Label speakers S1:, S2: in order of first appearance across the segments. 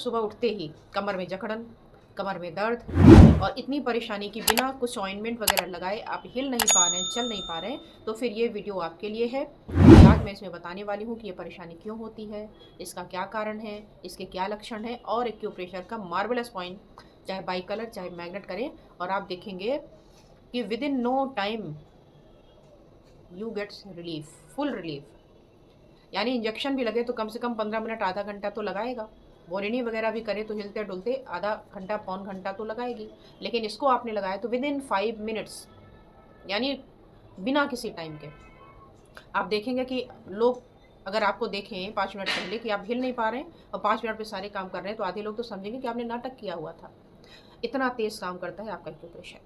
S1: सुबह उठते ही कमर में जकड़न, कमर में दर्द और इतनी परेशानी कि बिना कुछ ऑइंटमेंट वगैरह लगाए आप हिल नहीं पा रहे हैं, चल नहीं पा रहे हैं, तो फिर ये वीडियो आपके लिए है। आज मैं इसमें बताने वाली हूँ कि ये परेशानी क्यों होती है, इसका क्या कारण है, इसके क्या लक्षण हैं और एक्यूप्रेशर का मार्वलस पॉइंट, चाहे बाई कलर चाहे मैग्नेट करें और आप देखेंगे कि within no time you gets relief, full relief. यानी इंजेक्शन भी लगे तो कम से कम 15 मिनट आधा घंटा तो लगाएगा, बोरिनी वगैरह भी करे तो हिलते डुलते आधा घंटा पौन घंटा तो लगाएगी, लेकिन इसको आपने लगाया तो विद इन 5 मिनट्स, यानी बिना किसी टाइम के। आप देखेंगे कि लोग अगर आपको देखें 5 मिनट पहले कि आप हिल नहीं पा रहे हैं और 5 मिनट में सारे काम कर रहे हैं, तो आधे लोग तो समझेंगे कि आपने नाटक किया हुआ था। इतना तेज़ काम करता है आपका एक्यूप्रेशर।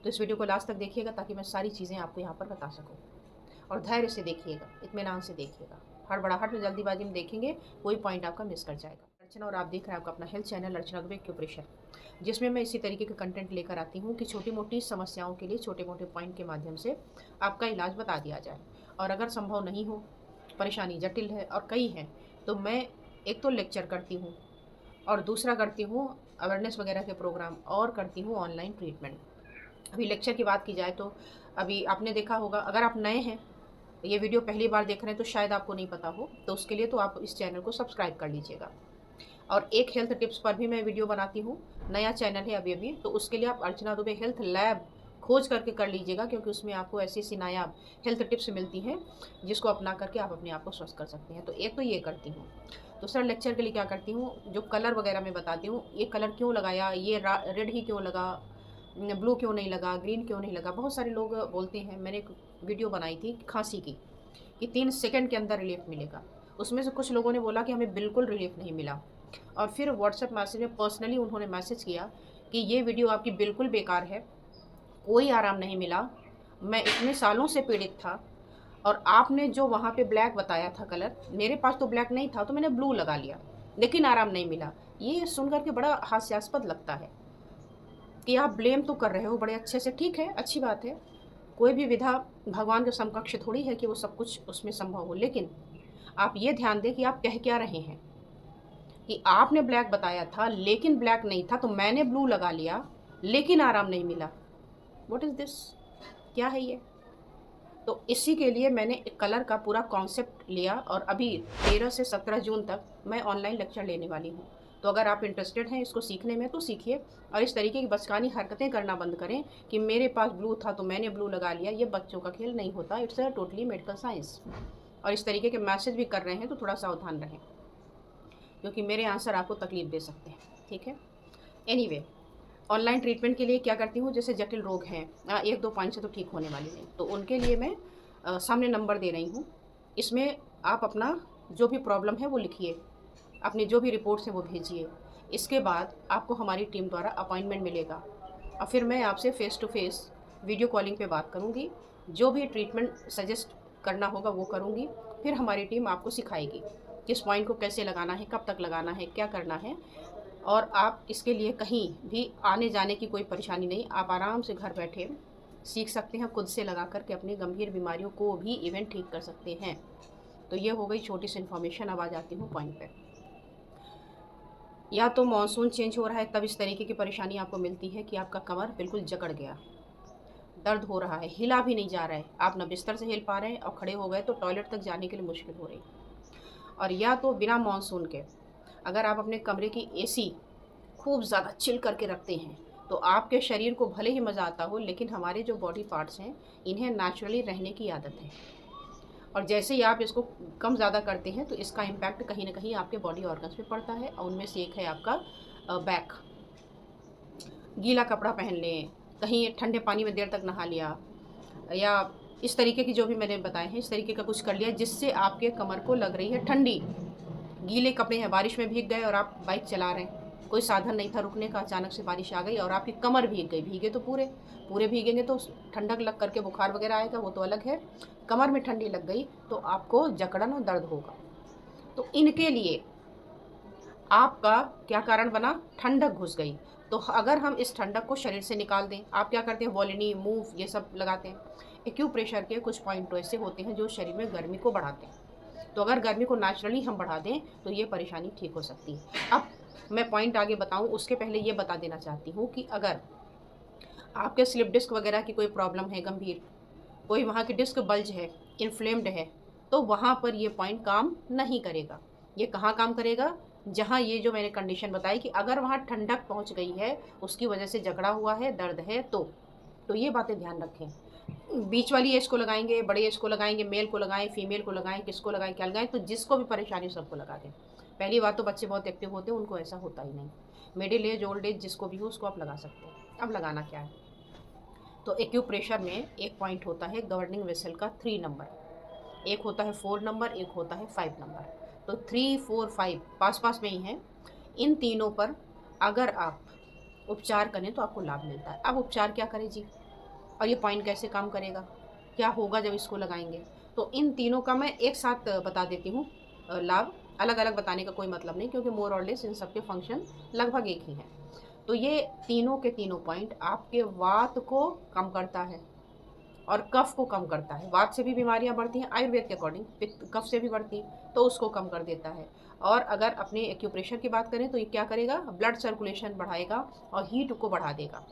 S1: तो इस वीडियो को लास्ट तक देखिएगा ताकि मैं सारी चीज़ें आपको यहाँ पर बता सकूँ, और धैर्य से देखिएगा, इत्मीनान से देखिएगा। हड़बड़ाहट में जल्दीबाजी में देखेंगे कोई पॉइंट आपका मिस कर जाएगा। अर्चना और आप देख रहे हैं आपका अपना हेल्थ चैनल अर्चना दुबे एक्यूप्रेशर, जिसमें मैं इसी तरीके का कंटेंट लेकर आती हूँ कि छोटी मोटी समस्याओं के लिए छोटे मोटे पॉइंट के माध्यम से आपका इलाज बता दिया जाए। और अगर संभव नहीं हो, परेशानी जटिल है और कई हैं, तो मैं एक तो लेक्चर करती हूँ और दूसरा करती हूँ अवेयरनेस वगैरह के प्रोग्राम और करती हूँ ऑनलाइन ट्रीटमेंट। अभी लेक्चर की बात की जाए तो अभी आपने देखा होगा, अगर आप नए हैं, ये वीडियो पहली बार देख रहे हैं तो शायद आपको नहीं पता हो, तो उसके लिए तो आप इस चैनल को सब्सक्राइब कर लीजिएगा। और एक हेल्थ टिप्स पर भी मैं वीडियो बनाती हूँ, नया चैनल है अभी, तो उसके लिए आप अर्चना दुबे हेल्थ लैब खोज करके कर लीजिएगा, क्योंकि उसमें आपको ऐसी ऐसी नायाब हेल्थ टिप्स मिलती हैं जिसको अपना करके आप अपने आप को स्वस्थ कर सकते हैं। तो एक तो ये करती हूँ। दूसरा लेक्चर के लिए क्या करती हूँ, जो कलर वगैरह मैं बताती हूँ, ये कलर क्यों लगाया, ये रेड ही क्यों लगा, ब्लू क्यों नहीं लगा, ग्रीन क्यों नहीं लगा। बहुत सारे लोग बोलते हैं, मैंने एक वीडियो बनाई थी खांसी की कि 3 सेकंड के अंदर रिलीफ मिलेगा, उसमें से कुछ लोगों ने बोला कि हमें बिल्कुल रिलीफ नहीं मिला, और फिर व्हाट्सएप मैसेज में पर्सनली उन्होंने मैसेज किया कि ये वीडियो आपकी बिल्कुल बेकार है, कोई आराम नहीं मिला, मैं इतने सालों से पीड़ित था और आपने जो वहाँ पे ब्लैक बताया था कलर, मेरे पास तो ब्लैक नहीं था तो मैंने ब्लू लगा लिया, लेकिन आराम नहीं मिला। ये सुनकर के बड़ा हास्यास्पद लगता है कि आप ब्लेम तो कर रहे हो बड़े अच्छे से, ठीक है, अच्छी बात है, कोई भी विधा भगवान के समकक्ष थोड़ी है कि वो सब कुछ उसमें संभव हो, लेकिन आप ये ध्यान दें कि आप कह क्या रहे हैं कि आपने ब्लैक बताया था लेकिन ब्लैक नहीं था, तो मैंने ब्लू लगा लिया लेकिन आराम नहीं मिला। व्हाट इज़ दिस, क्या है ये? तो इसी के लिए मैंने एक कलर का पूरा कॉन्सेप्ट लिया और अभी 13 से 17 जून तक मैं ऑनलाइन लेक्चर लेने वाली हूँ। तो अगर आप इंटरेस्टेड हैं इसको सीखने में तो सीखिए, और इस तरीके की बचकानी हरकतें करना बंद करें कि मेरे पास ब्लू था तो मैंने ब्लू लगा लिया। ये बच्चों का खेल नहीं होता, it's a totally medical science. और इस तरीके के मैसेज भी कर रहे हैं तो थोड़ा सावधान रहें, क्योंकि मेरे आंसर आपको तकलीफ दे सकते हैं, ठीक है। एनीवे, ऑनलाइन ट्रीटमेंट के लिए क्या करती हूँ, जैसे जटिल रोग हैं, 1-2 5 से तो ठीक होने वाली नहीं, तो उनके लिए मैं सामने नंबर दे रही हूँ। इसमें आप अपना जो भी प्रॉब्लम है वो लिखिए, अपनी जो भी रिपोर्ट्स हैं वो भेजिए। इसके बाद आपको हमारी टीम द्वारा अपॉइंटमेंट मिलेगा और फिर मैं आपसे face to face video calling पे बात करूँगी, जो भी ट्रीटमेंट सजेस्ट करना होगा वो करूँगी। फिर हमारी टीम आपको सिखाएगी किस पॉइंट को कैसे लगाना है, कब तक लगाना है, क्या करना है। और आप इसके लिए कहीं भी आने जाने की कोई परेशानी नहीं, आप आराम से घर बैठे सीख सकते हैं, खुद से लगा करके अपनी गंभीर बीमारियों को भी इवेंट ठीक कर सकते हैं। तो ये हो गई छोटी सी इन्फॉर्मेशन। अब आ जाती हूँ पॉइंट पे। या तो मॉनसून चेंज हो रहा है तब इस तरीके की परेशानी आपको मिलती है कि आपका कमर बिल्कुल जकड़ गया, दर्द हो रहा है, हिला भी नहीं जा रहा है, आप न बिस्तर से हिल पा रहे हैं और खड़े हो गए तो टॉयलेट तक जाने के लिए मुश्किल हो रही। और या तो बिना मॉनसून के अगर आप अपने कमरे की एसी खूब ज़्यादा चिल करके रखते हैं, तो आपके शरीर को भले ही मज़ा आता हो, लेकिन हमारे जो बॉडी पार्ट्स हैं इन्हें नेचुरली रहने की आदत है, और जैसे ही आप इसको कम ज़्यादा करते हैं तो इसका इम्पैक्ट कहीं ना कहीं आपके बॉडी ऑर्गन्स पे पड़ता है। और उनमें से एक है आपका बैक। गीला कपड़ा पहन लें, कहीं ठंडे पानी में देर तक नहा लिया, या इस तरीके की जो भी मैंने बताए हैं इस तरीके का कुछ कर लिया जिससे आपके कमर को लग रही है ठंडी। गीले कपड़े हैं, बारिश में भीग गए और आप बाइक चला रहे हैं, कोई साधन नहीं था रुकने का, अचानक से बारिश आ गई और आपकी कमर भीग गई, भीगे तो पूरे पूरे भीगेंगे तो ठंडक लग करके बुखार वगैरह आएगा, वो तो अलग है। कमर में ठंडी लग गई तो आपको जकड़न और दर्द होगा। तो इनके लिए आपका क्या कारण बना, ठंडक घुस गई। तो अगर हम इस ठंडक को शरीर से निकाल दें, आप क्या करते हैं, वॉलिनी, मूव ये सब लगाते हैं। एक्यूप्रेशर के कुछ पॉइंट तो ऐसे होते हैं जो शरीर में गर्मी को बढ़ाते हैं, तो अगर गर्मी को नेचुरली हम बढ़ा दें तो ये परेशानी ठीक हो सकती है। अब मैं पॉइंट आगे बताऊँ उसके पहले ये बता देना चाहती हूँ कि अगर आपके स्लिप डिस्क वगैरह की कोई प्रॉब्लम है गंभीर, कोई वहाँ की डिस्क बल्ज है, इन्फ्लेम्ड है, तो वहाँ पर ये पॉइंट काम नहीं करेगा। ये कहाँ काम करेगा? जहाँ ये जो मैंने कंडीशन बताई कि अगर वहाँ ठंडक पहुँच गई है, उसकी वजह से जकड़ा हुआ है, दर्द है, तो ये बातें ध्यान रखें। बीच वाली एज को लगाएंगे, बड़े एज को लगाएंगे, मेल को लगाएं, फीमेल को लगाएं, किसको लगाएं, क्या लगाएं, तो जिसको भी परेशानी सबको लगा दें। पहली बात तो बच्चे बहुत एक्टिव होते हैं, उनको ऐसा होता ही नहीं। मिडिल एज, ओल्ड एज, जिसको भी हो उसको आप लगा सकते हैं। अब लगाना क्या है? तो एक्यूप्रेशर में एक पॉइंट होता है गवर्निंग वेसल का 3 नंबर, एक होता है 4 नंबर, एक होता है 5 नंबर। तो 3, 4, 5 पास पास में ही हैं। इन तीनों पर अगर आप उपचार करें तो आपको लाभ मिलता है। अब उपचार क्या करें जी, और ये पॉइंट कैसे काम करेगा, क्या होगा जब इसको लगाएंगे? तो इन तीनों का मैं एक साथ बता देती हूँ लाभ। अलग अलग बताने का कोई मतलब नहीं, क्योंकि मोर और लेस इन सब के फंक्शन लगभग एक ही हैं। तो ये तीनों के तीनों पॉइंट आपके वात को कम करता है और कफ को कम करता है। वात से भी बीमारियां बढ़ती हैं आयुर्वेद के अकॉर्डिंग, पित्त कफ से भी बढ़ती है, तो उसको कम कर देता है। और अगर अपने एक्यूप्रेशर की बात करें तो ये क्या करेगा? ब्लड सर्कुलेशन बढ़ाएगा और हीट को बढ़ा देगा।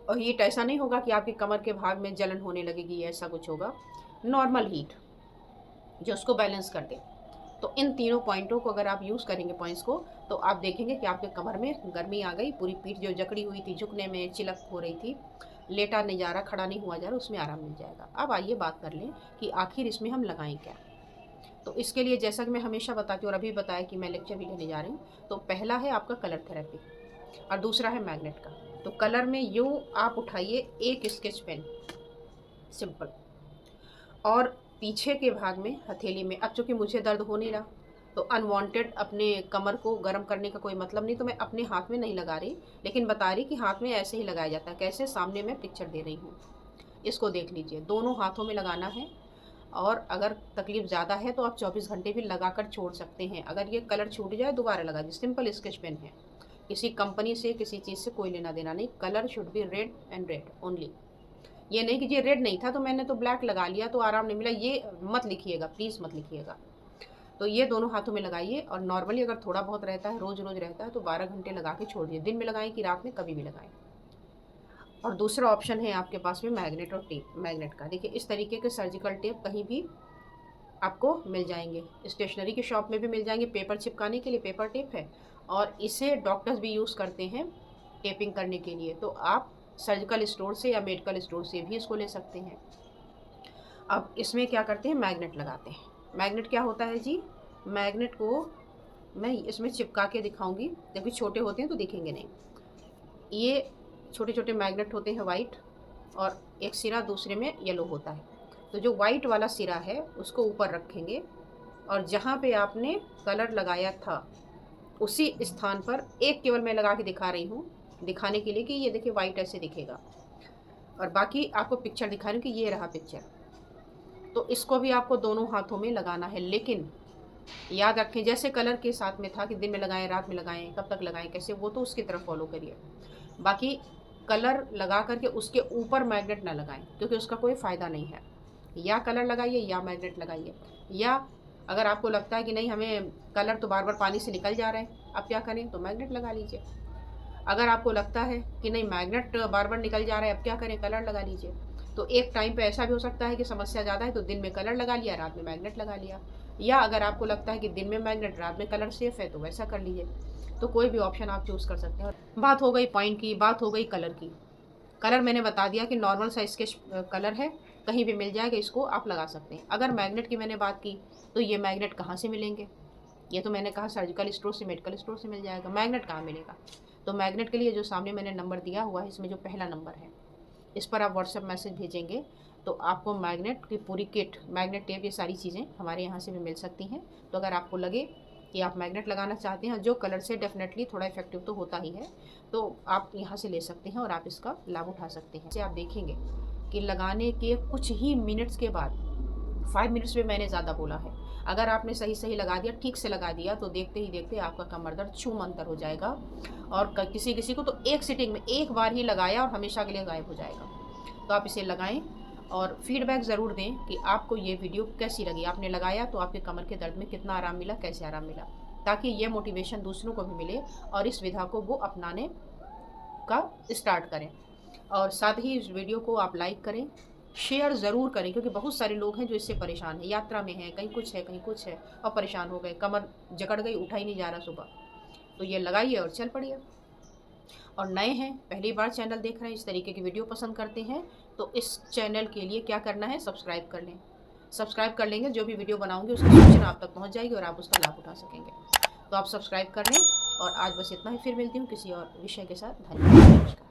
S1: और हीट ऐसा नहीं होगा कि आपकी कमर के भाग में जलन होने लगेगी, ऐसा कुछ होगा। नॉर्मल हीट जो उसको बैलेंस कर दे। तो इन तीनों पॉइंटों को अगर आप यूज़ करेंगे पॉइंट्स को, तो आप देखेंगे कि आपके कमर में गर्मी आ गई, पूरी पीठ जो जकड़ी हुई थी, झुकने में चिलक हो रही थी, लेटा नहीं जा रहा, खड़ा नहीं हुआ जा रहा, उसमें आराम मिल जाएगा। अब आइए बात कर लें कि आखिर इसमें हम लगाएं क्या। तो इसके लिए जैसा कि मैं हमेशा बताती हूँ और अभी बताया कि मैं लेक्चर भी लेने जा रही हूँ, तो पहला है आपका कलर थेरेपी और दूसरा है मैग्नेट का। तो कलर में यूँ आप उठाइए एक स्केच पेन सिंपल, और पीछे के भाग में हथेली में, अब चूँकि मुझे दर्द हो नहीं रहा तो अनवांटेड अपने कमर को गर्म करने का कोई मतलब नहीं, तो मैं अपने हाथ में नहीं लगा रही, लेकिन बता रही कि हाथ में ऐसे ही लगाया जाता है। कैसे? सामने मैं पिक्चर दे रही हूँ, इसको देख लीजिए। दोनों हाथों में लगाना है, और अगर तकलीफ़ ज़्यादा है तो आप 24 घंटे भी लगा कर छोड़ सकते हैं। अगर ये कलर छूट जाए दोबारा लगा दीजिए। सिंपल स्केच पेन है, किसी कंपनी से किसी चीज़ से कोई लेना देना नहीं। Colour should be red and red only. ये नहीं कि ये रेड नहीं था तो मैंने तो ब्लैक लगा लिया तो आराम नहीं मिला, ये मत लिखिएगा, प्लीज़ मत लिखिएगा। तो ये दोनों हाथों में लगाइए, और नॉर्मली अगर थोड़ा बहुत रहता है, रोज़ रोज़ रहता है, तो 12 घंटे लगा के छोड़ दिए। दिन में लगाएं कि रात में, कभी भी लगाएं। और दूसरा ऑप्शन है आपके पास में मैग्नेट और टेप। मैग्नेट का देखिए, इस तरीके के सर्जिकल टेप कहीं भी आपको मिल जाएंगे, स्टेशनरी की शॉप में भी मिल जाएंगे। पेपर चिपकाने के लिए पेपर टेप है, और इसे डॉक्टर्स भी यूज़ करते हैं टेपिंग करने के लिए। तो आप सर्जिकल स्टोर से या मेडिकल स्टोर से भी इसको ले सकते हैं। अब इसमें क्या करते हैं? मैग्नेट लगाते हैं। मैग्नेट क्या होता है जी? मैग्नेट को मैं इसमें चिपका के दिखाऊंगी, जबकि छोटे होते हैं तो दिखेंगे नहीं। ये छोटे छोटे मैग्नेट होते हैं वाइट, और एक सिरा दूसरे में येलो होता है। तो जो वाइट वाला सिरा है उसको ऊपर रखेंगे, और जहाँ पे आपने कलर लगाया था उसी स्थान पर एक केवल मैं लगा के दिखा रही हूँ, दिखाने के लिए कि ये देखिए वाइट ऐसे दिखेगा, और बाकी आपको पिक्चर दिखा रही हूँ कि ये रहा पिक्चर। तो इसको भी आपको दोनों हाथों में लगाना है, लेकिन याद रखें जैसे कलर के साथ में था कि दिन में लगाएं, रात में लगाएं, कब तक लगाएं, कैसे, वो तो उसकी तरफ फॉलो करिए। बाकी कलर लगा करके उसके ऊपर मैग्नेट ना लगाएं, क्योंकि उसका कोई फ़ायदा नहीं है। या कलर लगाइए या मैग्नेट लगाइए। या अगर आपको लगता है कि नहीं हमें कलर तो बार बार पानी से निकल जा रहे हैं, अब क्या करें, तो मैग्नेट लगा लीजिए। अगर आपको लगता है कि नहीं मैग्नेट बार बार निकल जा रहा है, अब क्या करें, कलर लगा लीजिए। तो एक टाइम पे ऐसा भी हो सकता है कि समस्या ज़्यादा है तो दिन में कलर लगा लिया, रात में मैग्नेट लगा लिया। या अगर आपको लगता है कि दिन में मैग्नेट, रात में कलर सेफ़ है, तो वैसा कर लीजिए। तो कोई भी ऑप्शन आप चूज़ कर सकते हैं। बात हो गई पॉइंट की, बात हो गई कलर की। कलर मैंने बता दिया कि नॉर्मल सा स्केच कलर है, कहीं भी मिल जाएगा, इसको आप लगा सकते हैं। अगर मैग्नेट की मैंने बात की, तो ये मैग्नेट कहाँ से मिलेंगे? ये तो मैंने कहा सर्जिकल स्टोर से, मेडिकल स्टोर से मिल जाएगा। मैग्नेट कहाँ मिलेगा? तो मैग्नेट के लिए जो सामने मैंने नंबर दिया हुआ है, इसमें जो पहला नंबर है, इस पर आप व्हाट्सएप मैसेज भेजेंगे तो आपको मैग्नेट की पूरी किट, मैग्नेट टेप, ये सारी चीज़ें हमारे यहाँ से भी मिल सकती हैं। तो अगर आपको लगे कि आप मैग्नेट लगाना चाहते हैं, जो कलर से डेफिनेटली थोड़ा इफेक्टिव तो होता ही है, तो आप यहाँ से ले सकते हैं और आप इसका लाभ उठा सकते हैं। आप देखेंगे कि लगाने के कुछ ही मिनट्स के बाद, 5 मिनट्स में मैंने ज़्यादा बोला है, अगर आपने सही सही लगा दिया, ठीक से लगा दिया, तो देखते ही देखते आपका कमर दर्द छूम अंतर हो जाएगा। और किसी किसी को तो एक सिटिंग में एक बार ही लगाया और हमेशा के लिए गायब हो जाएगा। तो आप इसे लगाएं और फीडबैक ज़रूर दें कि आपको ये वीडियो कैसी लगी। आपने लगाया तो आपके कमर के दर्द में कितना आराम मिला, कैसे आराम मिला। ताकि ये मोटिवेशन दूसरों को भी मिले और इस विधा को वो अपनाने का स्टार्ट करें। और साथ ही इस वीडियो को आप लाइक करें, शेयर ज़रूर करें, क्योंकि बहुत सारे लोग हैं जो इससे परेशान हैं, यात्रा में हैं, कहीं कुछ है कहीं कुछ है और परेशान हो गए, कमर जकड़ गई, उठा ही नहीं जा रहा सुबह। तो ये लगाइए और चल पड़िए। और नए हैं, पहली बार चैनल देख रहे हैं, इस तरीके की वीडियो पसंद करते हैं, तो इस चैनल के लिए क्या करना है, सब्सक्राइब कर लें। सब्सक्राइब कर लेंगे, जो भी वीडियो बनाऊंगी उसकी सूचना आप तक पहुंच जाएगी और आप उसका लाभ उठा सकेंगे। तो आप सब्सक्राइब कर लें। और आज बस इतना ही, फिर मिलती हूँ किसी और विषय के साथ। धन्यवाद, नमस्कार।